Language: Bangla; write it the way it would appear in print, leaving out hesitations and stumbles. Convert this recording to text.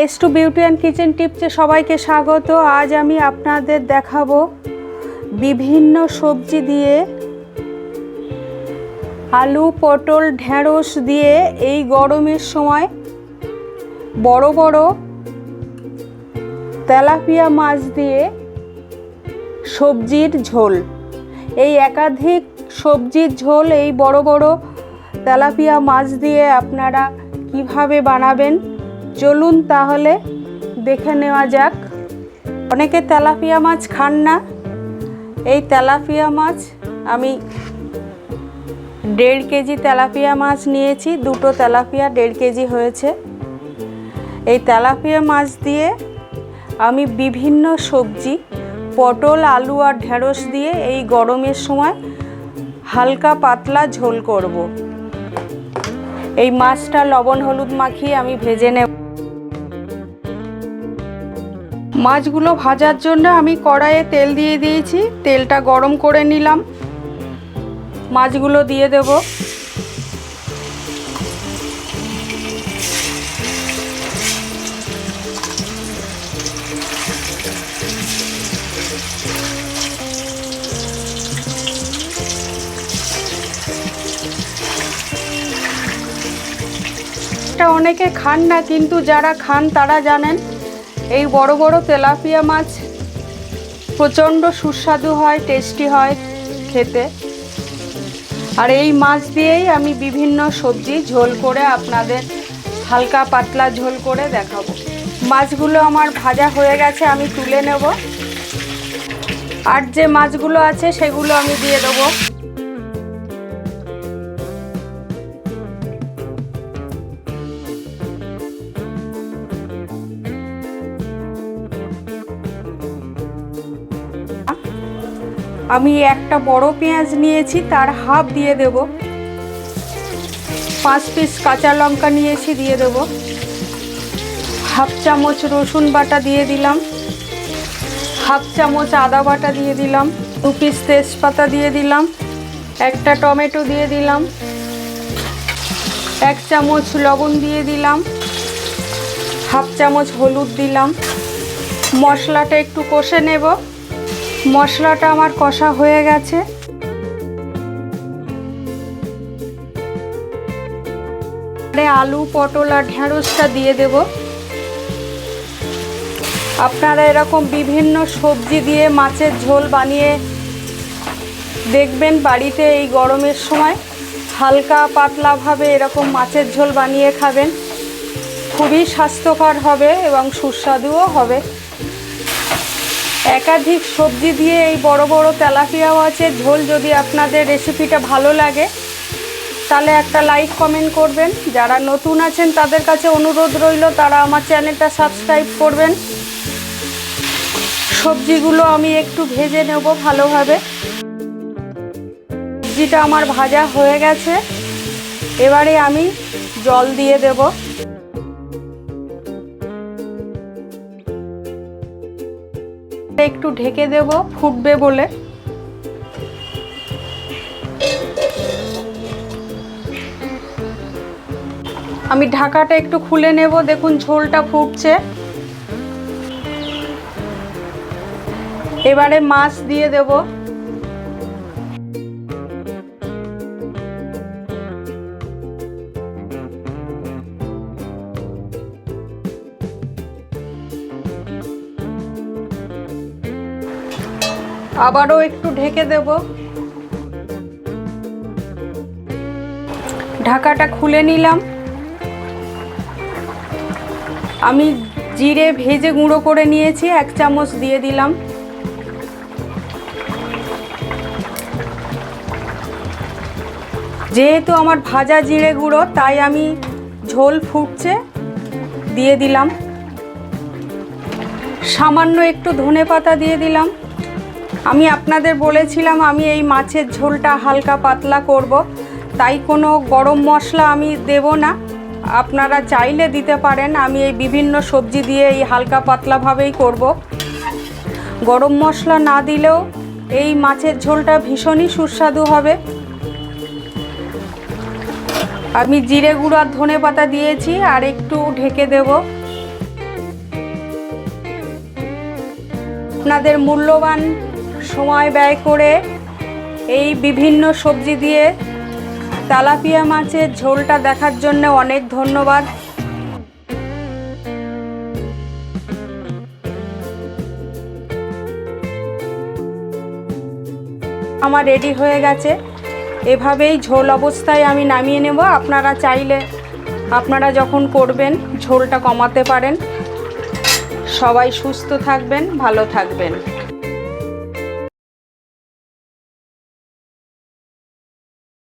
S2 বিউটি অ্যান্ড কিচেন টিপসে সবাইকে স্বাগত। আজ আমি আপনাদের দেখাবো বিভিন্ন সবজি দিয়ে, আলু, পটল, ঢেঁড়স দিয়ে এই গরমের সময় বড় বড় তেলাপিয়া মাছ দিয়ে সবজির ঝোল। এই একাধিক সবজির ঝোল এই বড় বড় তেলাপিয়া মাছ দিয়ে আপনারা কিভাবে বানাবেন চলুন তাহলে দেখে নেওয়া যাক। অনেকে তেলাপিয়া মাছ খান না। এই তেলাপিয়া মাছ আমি 1.5 কেজি তেলাপিয়া মাছ নিয়েছি। দুটো তেলাপিয়া 1.5 কেজি হয়েছে। এই তেলাপিয়া মাছ দিয়ে আমি বিভিন্ন সবজি, পটল, আলু আর ঢেঁড়স দিয়ে এই গরমের সময় হালকা পাতলা ঝোল করব। এই মাছটা লবণ হলুদ মাখিয়ে আমি ভেজে নেব। মাছগুলো ভাজার জন্য আমি কড়াইয়ে তেল দিয়ে দিয়েছি। তেলটা গরম করে নিলাম। মাছগুলো দিয়ে দেব। এটা অনেকে খান না, কিন্তু যারা খান তারা জানেন এই বড় বড় তেলাপিয়া মাছ প্রচণ্ড সুস্বাদু হয়, টেস্টি হয় খেতে। আর এই মাছ দিয়েই আমি বিভিন্ন সবজি ঝোল করে আপনাদের হালকা পাতলা ঝোল করে দেখাবো। মাছগুলো আমার ভাজা হয়ে গেছে, আমি তুলে নেব। আর যে মাছগুলো আছে সেগুলো আমি দিয়ে দেবো। আমি একটা বড় পেঁয়াজ নিয়েছি, তার হাফ দিয়ে দেব। 5 পিস কাঁচা লঙ্কা নিয়েছি, দিয়ে দেব। হাফ চামচ রসুন বাটা দিয়ে দিলাম। হাফ চামচ আদা বাটা দিয়ে দিলাম। 2 পিস তেজপাতা দিয়ে দিলাম। একটা টমেটো দিয়ে দিলাম। 1 চামচ লবণ দিয়ে দিলাম। হাফ চামচ হলুদ দিলাম। মশলাটা একটু কষে নেব। মশলাটা আমার কষা হয়ে গেছে। আলু, পটল আর ঢেঁড়সটা দিয়ে দেব। আপনারা এরকম বিভিন্ন সবজি দিয়ে মাছের ঝোল বানিয়ে দেখবেন বাড়িতে এই গরমের সময়। হালকা পাতলাভাবে এরকম মাছের ঝোল বানিয়ে খাবেন। খুবই স্বাস্থ্যকর হবে এবং সুস্বাদুও হবে। একাধিক সবজি দিয়ে এই বড় বড় তেলাপিয়া মাছের ঝোল যদি আপনাদের রেসিপিটা ভালো লাগে তাহলে একটা লাইক কমেন্ট করবেন। যারা নতুন আছেন তাদের কাছে অনুরোধ রইল তারা আমার চ্যানেলটা সাবস্ক্রাইব করবেন। সবজিগুলো আমি একটু ভেজে নেব ভালোভাবে। সবজিটা আমার ভাজা হয়ে গেছে। এবারে আমি জল দিয়ে দেব। একটু ঢেকে দেব ফুটবে বলে। আমি ঢাকাটা একটু খুলে নেব। দেখুন ঝোলটা ফুটছে। এবারে মাছ দিয়ে দেব। আবারও একটু ঢেকে দেব। ঢাকাটা খুলে নিলাম। আমি জিরে ভেজে গুঁড়ো করে নিয়েছি, 1 চামচ দিয়ে দিলাম। যেহেতু আমার ভাজা জিরে গুঁড়ো তাই আমি ঝোল ফুটছে দিয়ে দিলাম। সামান্য একটু ধনেপাতা দিয়ে দিলাম। আমি আপনাদের বলেছিলাম আমি এই মাছের ঝোলটা হালকা পাতলা করব, তাই কোনো গরম মশলা আমি দেব না। আপনারা চাইলে দিতে পারেন। আমি এই বিভিন্ন সবজি দিয়ে এই হালকা পাতলাভাবেই করব। গরম মশলা না দিলেও এই মাছের ঝোলটা ভীষণই সুস্বাদু হবে। আমি জিরে গুঁড়ো আর ধনেপাতা দিয়েছি, আর একটু ঢেকে দেব। আপনাদের মূল্যবান সময় ব্যয় করে এই বিভিন্ন সবজি দিয়ে তেলাপিয়া মাছের ঝোলটা দেখার জন্য অনেক ধন্যবাদ। আমার রেডি হয়ে গেছে। এভাবেই ঝোল অবস্থায় আমি নামিয়ে নেব। আপনারা চাইলে আপনারা যখন করবেন ঝোলটা কমাতে পারেন। সবাই সুস্থ থাকবেন, ভালো থাকবেন।